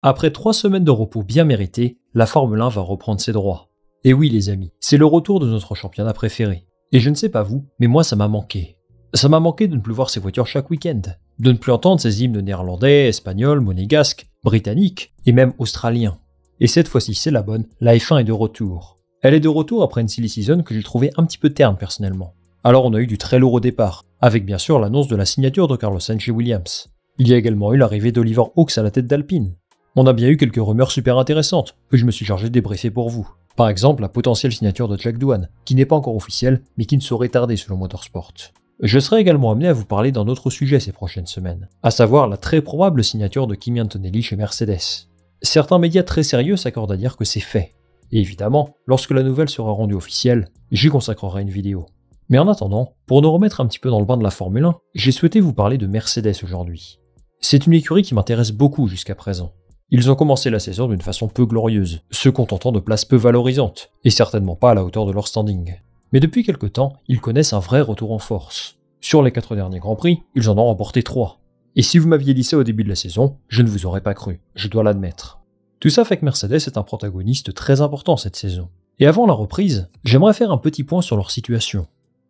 Après 3 semaines de repos bien méritées, la Formule 1 va reprendre ses droits. Et oui les amis, c'est le retour de notre championnat préféré. Et je ne sais pas vous, mais moi ça m'a manqué. Ça m'a manqué de ne plus voir ces voitures chaque week-end, de ne plus entendre ces hymnes néerlandais, espagnols, monégasques, britanniques et même australiens. Et cette fois-ci c'est la bonne, la F1 est de retour. Elle est de retour après une silly season que j'ai trouvé un petit peu terne personnellement. Alors on a eu du très lourd au départ, avec bien sûr l'annonce de la signature de Carlos Sainz chez Williams. Il y a également eu l'arrivée d'Oliver Hawks à la tête d'Alpine. On a bien eu quelques rumeurs super intéressantes, que je me suis chargé de débriefer pour vous. Par exemple, la potentielle signature de Jack Doohan, qui n'est pas encore officielle, mais qui ne saurait tarder selon Motorsport. Je serai également amené à vous parler d'un autre sujet ces prochaines semaines, à savoir la très probable signature de Kimi Antonelli chez Mercedes. Certains médias très sérieux s'accordent à dire que c'est fait. Et évidemment, lorsque la nouvelle sera rendue officielle, j'y consacrerai une vidéo. Mais en attendant, pour nous remettre un petit peu dans le bain de la Formule 1, j'ai souhaité vous parler de Mercedes aujourd'hui. C'est une écurie qui m'intéresse beaucoup jusqu'à présent. Ils ont commencé la saison d'une façon peu glorieuse, se contentant de places peu valorisantes, et certainement pas à la hauteur de leur standing. Mais depuis quelque temps, ils connaissent un vrai retour en force. Sur les 4 derniers Grands Prix, ils en ont remporté 3. Et si vous m'aviez dit ça au début de la saison, je ne vous aurais pas cru, je dois l'admettre. Tout ça fait que Mercedes est un protagoniste très important cette saison. Et avant la reprise, j'aimerais faire un petit point sur leur situation.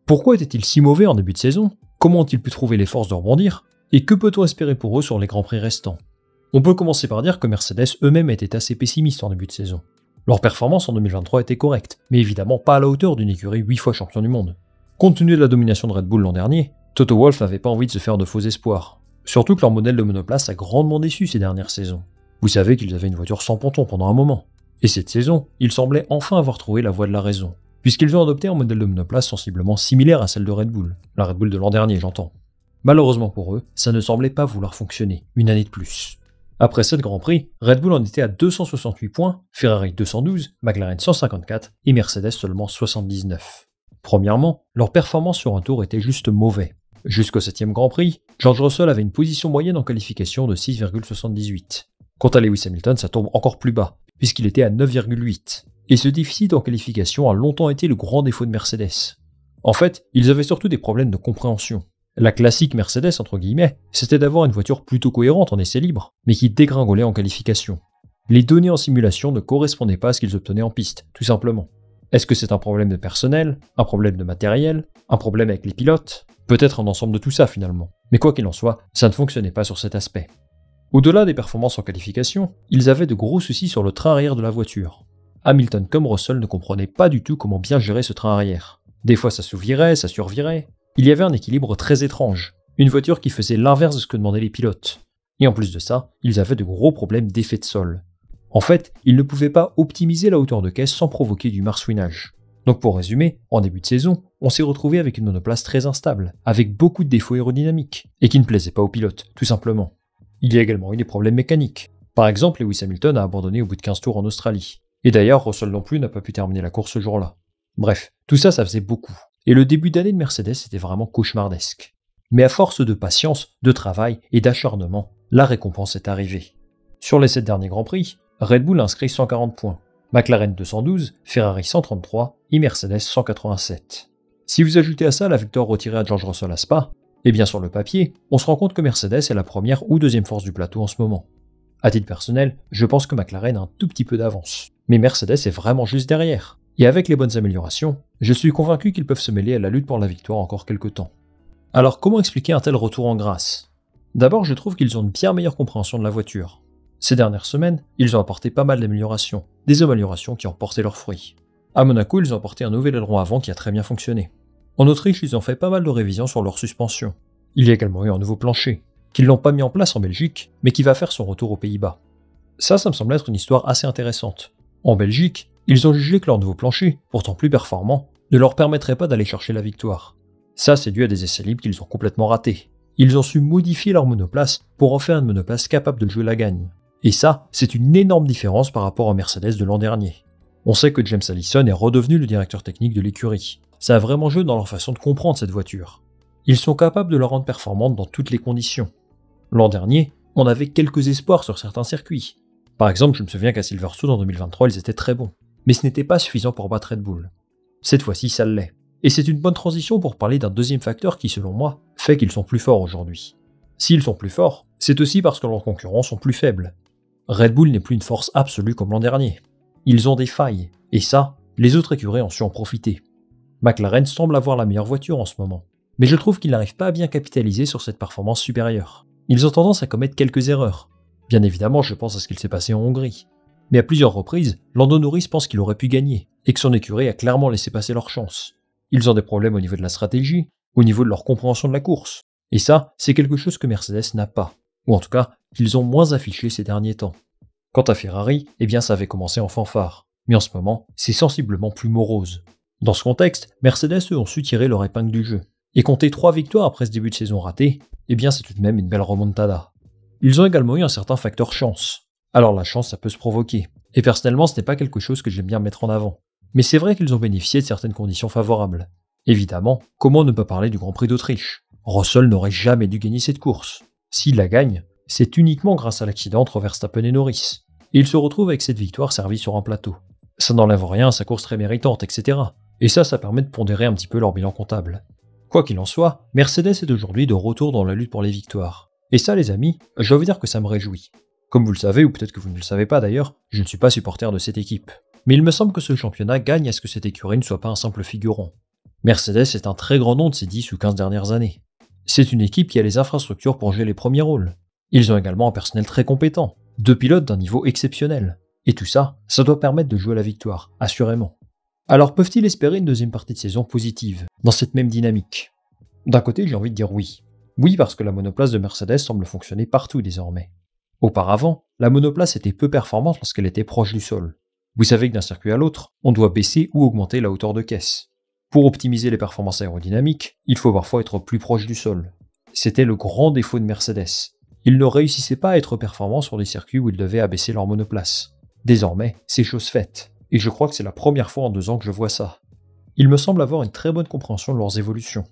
Pourquoi étaient-ils si mauvais en début de saison? Comment ont-ils pu trouver les forces de rebondir? Et que peut-on espérer pour eux sur les Grands Prix restants? On peut commencer par dire que Mercedes eux-mêmes étaient assez pessimistes en début de saison. Leur performance en 2023 était correcte, mais évidemment pas à la hauteur d'une écurie 8 fois champion du monde. Compte tenu de la domination de Red Bull l'an dernier, Toto Wolff n'avait pas envie de se faire de faux espoirs. Surtout que leur modèle de monoplace a grandement déçu ces dernières saisons. Vous savez qu'ils avaient une voiture sans ponton pendant un moment. Et cette saison, ils semblaient enfin avoir trouvé la voie de la raison, puisqu'ils ont adopté un modèle de monoplace sensiblement similaire à celle de Red Bull. La Red Bull de l'an dernier, j'entends. Malheureusement pour eux, ça ne semblait pas vouloir fonctionner, une année de plus. Après 7 Grands Prix, Red Bull en était à 268 points, Ferrari 212, McLaren 154 et Mercedes seulement 79. Premièrement, leur performance sur un tour était juste mauvais. Jusqu'au 7e Grand Prix, George Russell avait une position moyenne en qualification de 6,78. Quant à Lewis Hamilton, ça tombe encore plus bas, puisqu'il était à 9,8. Et ce déficit en qualification a longtemps été le grand défaut de Mercedes. En fait, ils avaient surtout des problèmes de compréhension. La classique Mercedes, entre guillemets, c'était d'avoir une voiture plutôt cohérente en essai libre, mais qui dégringolait en qualification. Les données en simulation ne correspondaient pas à ce qu'ils obtenaient en piste, tout simplement. Est-ce que c'est un problème de personnel, un problème de matériel, un problème avec les pilotes? Peut-être un ensemble de tout ça finalement. Mais quoi qu'il en soit, ça ne fonctionnait pas sur cet aspect. Au-delà des performances en qualification, ils avaient de gros soucis sur le train arrière de la voiture. Hamilton comme Russell ne comprenaient pas du tout comment bien gérer ce train arrière. Des fois ça s'ouvrirait, ça survirait. Il y avait un équilibre très étrange, une voiture qui faisait l'inverse de ce que demandaient les pilotes. Et en plus de ça, ils avaient de gros problèmes d'effet de sol. En fait, ils ne pouvaient pas optimiser la hauteur de caisse sans provoquer du marsouinage. Donc pour résumer, en début de saison, on s'est retrouvé avec une monoplace très instable, avec beaucoup de défauts aérodynamiques, et qui ne plaisait pas aux pilotes, tout simplement. Il y a également eu des problèmes mécaniques. Par exemple, Lewis Hamilton a abandonné au bout de 15 tours en Australie. Et d'ailleurs, Russell non plus n'a pas pu terminer la course ce jour-là. Bref, tout ça, ça faisait beaucoup. Et le début d'année de Mercedes était vraiment cauchemardesque. Mais à force de patience, de travail et d'acharnement, la récompense est arrivée. Sur les 7 derniers Grands Prix, Red Bull inscrit 140 points, McLaren 212, Ferrari 133 et Mercedes 187. Si vous ajoutez à ça la victoire retirée à George Russell à Spa, et bien sur le papier, on se rend compte que Mercedes est la première ou deuxième force du plateau en ce moment. À titre personnel, je pense que McLaren a un tout petit peu d'avance, mais Mercedes est vraiment juste derrière. Et avec les bonnes améliorations, je suis convaincu qu'ils peuvent se mêler à la lutte pour la victoire encore quelques temps. Alors comment expliquer un tel retour en grâce? D'abord, je trouve qu'ils ont une bien meilleure compréhension de la voiture. Ces dernières semaines, ils ont apporté pas mal d'améliorations, des améliorations qui ont porté leurs fruits. À Monaco, ils ont apporté un nouvel aileron avant qui a très bien fonctionné. En Autriche, ils ont fait pas mal de révisions sur leur suspension. Il y a également eu un nouveau plancher, qu'ils n'ont pas mis en place en Belgique, mais qui va faire son retour aux Pays-Bas. Ça me semble être une histoire assez intéressante. En Belgique, ils ont jugé que leur nouveau plancher, pourtant plus performant, ne leur permettrait pas d'aller chercher la victoire. Ça, c'est dû à des essais libres qu'ils ont complètement ratés. Ils ont su modifier leur monoplace pour en faire une monoplace capable de jouer la gagne. Et ça, c'est une énorme différence par rapport à Mercedes de l'an dernier. On sait que James Allison est redevenu le directeur technique de l'écurie. Ça a vraiment joué dans leur façon de comprendre cette voiture. Ils sont capables de la rendre performante dans toutes les conditions. L'an dernier, on avait quelques espoirs sur certains circuits. Par exemple, je me souviens qu'à Silverstone en 2023, ils étaient très bons. Mais ce n'était pas suffisant pour battre Red Bull. Cette fois-ci, ça l'est. Et c'est une bonne transition pour parler d'un deuxième facteur qui, selon moi, fait qu'ils sont plus forts aujourd'hui. S'ils sont plus forts, c'est aussi parce que leurs concurrents sont plus faibles. Red Bull n'est plus une force absolue comme l'an dernier. Ils ont des failles, et ça, les autres écuries ont su en profiter. McLaren semble avoir la meilleure voiture en ce moment, mais je trouve qu'ils n'arrivent pas à bien capitaliser sur cette performance supérieure. Ils ont tendance à commettre quelques erreurs. Bien évidemment, je pense à ce qu'il s'est passé en Hongrie. Mais à plusieurs reprises, Lando Norris pense qu'il aurait pu gagner, et que son écurie a clairement laissé passer leur chance. Ils ont des problèmes au niveau de la stratégie, au niveau de leur compréhension de la course. Et ça, c'est quelque chose que Mercedes n'a pas. Ou en tout cas, qu'ils ont moins affiché ces derniers temps. Quant à Ferrari, eh bien ça avait commencé en fanfare. Mais en ce moment, c'est sensiblement plus morose. Dans ce contexte, Mercedes eux ont su tirer leur épingle du jeu. Et compter 3 victoires après ce début de saison raté, eh bien c'est tout de même une belle remontada. Ils ont également eu un certain facteur chance. Alors la chance, ça peut se provoquer. Et personnellement, ce n'est pas quelque chose que j'aime bien mettre en avant. Mais c'est vrai qu'ils ont bénéficié de certaines conditions favorables. Évidemment, comment ne pas parler du Grand Prix d'Autriche? Russell n'aurait jamais dû gagner cette course. S'il la gagne, c'est uniquement grâce à l'accident entre Verstappen et Norris. Et il se retrouve avec cette victoire servie sur un plateau. Ça n'enlève rien à sa course très méritante, etc. Et ça permet de pondérer un petit peu leur bilan comptable. Quoi qu'il en soit, Mercedes est aujourd'hui de retour dans la lutte pour les victoires. Et ça, les amis, je dois vous dire que ça me réjouit. Comme vous le savez, ou peut-être que vous ne le savez pas d'ailleurs, je ne suis pas supporter de cette équipe. Mais il me semble que ce championnat gagne à ce que cette écurie ne soit pas un simple figurant. Mercedes est un très grand nom de ces 10 ou 15 dernières années. C'est une équipe qui a les infrastructures pour jouer les premiers rôles. Ils ont également un personnel très compétent, 2 pilotes d'un niveau exceptionnel. Et tout ça, ça doit permettre de jouer à la victoire, assurément. Alors peuvent-ils espérer une deuxième partie de saison positive, dans cette même dynamique? D'un côté, j'ai envie de dire oui. Oui, parce que la monoplace de Mercedes semble fonctionner partout désormais. Auparavant, la monoplace était peu performante lorsqu'elle était proche du sol. Vous savez que d'un circuit à l'autre, on doit baisser ou augmenter la hauteur de caisse. Pour optimiser les performances aérodynamiques, il faut parfois être plus proche du sol. C'était le grand défaut de Mercedes. Ils ne réussissaient pas à être performants sur des circuits où ils devaient abaisser leur monoplace. Désormais, c'est chose faite, et je crois que c'est la première fois en 2 ans que je vois ça. Ils me semblent avoir une très bonne compréhension de leurs évolutions.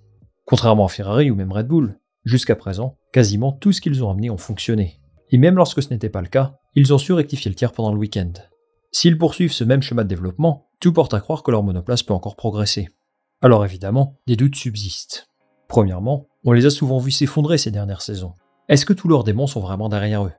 Contrairement à Ferrari ou même Red Bull, jusqu'à présent, quasiment tout ce qu'ils ont amené ont fonctionné. Et même lorsque ce n'était pas le cas, ils ont su rectifier le tir pendant le week-end. S'ils poursuivent ce même schéma de développement, tout porte à croire que leur monoplace peut encore progresser. Alors évidemment, des doutes subsistent. Premièrement, on les a souvent vus s'effondrer ces dernières saisons. Est-ce que tous leurs démons sont vraiment derrière eux?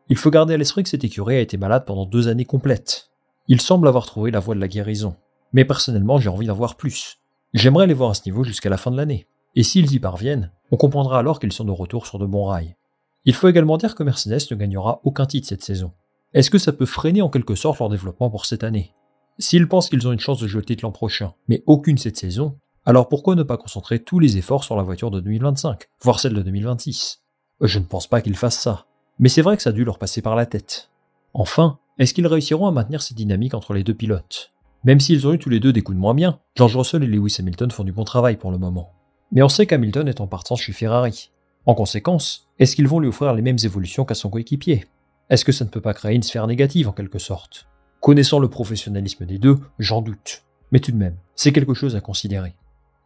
Il faut garder à l'esprit que cette écurie a été malade pendant 2 années complètes. Ils semblent avoir trouvé la voie de la guérison. Mais personnellement, j'ai envie d'en voir plus. J'aimerais les voir à ce niveau jusqu'à la fin de l'année. Et s'ils y parviennent, on comprendra alors qu'ils sont de retour sur de bons rails. Il faut également dire que Mercedes ne gagnera aucun titre cette saison. Est-ce que ça peut freiner en quelque sorte leur développement pour cette année? S'ils pensent qu'ils ont une chance de jouer le titre l'an prochain, mais aucune cette saison, alors pourquoi ne pas concentrer tous les efforts sur la voiture de 2025, voire celle de 2026? Je ne pense pas qu'ils fassent ça, mais c'est vrai que ça a dû leur passer par la tête. Enfin, est-ce qu'ils réussiront à maintenir cette dynamique entre les 2 pilotes? Même s'ils ont eu tous les 2 des coups de moins bien, George Russell et Lewis Hamilton font du bon travail pour le moment. Mais on sait qu'Hamilton est en partance chez Ferrari. En conséquence, est-ce qu'ils vont lui offrir les mêmes évolutions qu'à son coéquipier? Est-ce que ça ne peut pas créer une sphère négative en quelque sorte? Connaissant le professionnalisme des deux, j'en doute. Mais tout de même, c'est quelque chose à considérer.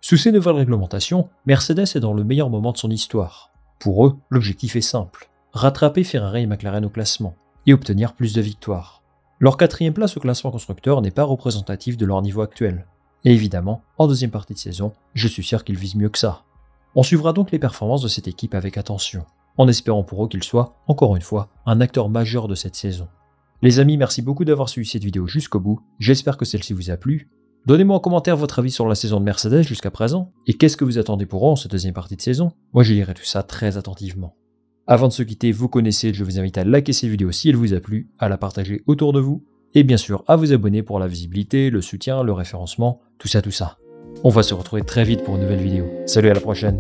Sous ces nouvelles réglementations, Mercedes est dans le meilleur moment de son histoire. Pour eux, l'objectif est simple. Rattraper Ferrari et McLaren au classement, et obtenir plus de victoires. Leur 4e place au classement constructeur n'est pas représentatif de leur niveau actuel. Et évidemment, en deuxième partie de saison, je suis sûr qu'ils visent mieux que ça. On suivra donc les performances de cette équipe avec attention, en espérant pour eux qu'ils soient, encore une fois, un acteur majeur de cette saison. Les amis, merci beaucoup d'avoir suivi cette vidéo jusqu'au bout, j'espère que celle-ci vous a plu. Donnez-moi en commentaire votre avis sur la saison de Mercedes jusqu'à présent, et qu'est-ce que vous attendez pour eux en cette deuxième partie de saison? Moi je lirai tout ça très attentivement. Avant de se quitter, vous connaissez, je vous invite à liker cette vidéo si elle vous a plu, à la partager autour de vous, et bien sûr à vous abonner pour la visibilité, le soutien, le référencement, tout ça. On va se retrouver très vite pour une nouvelle vidéo. Salut, à la prochaine.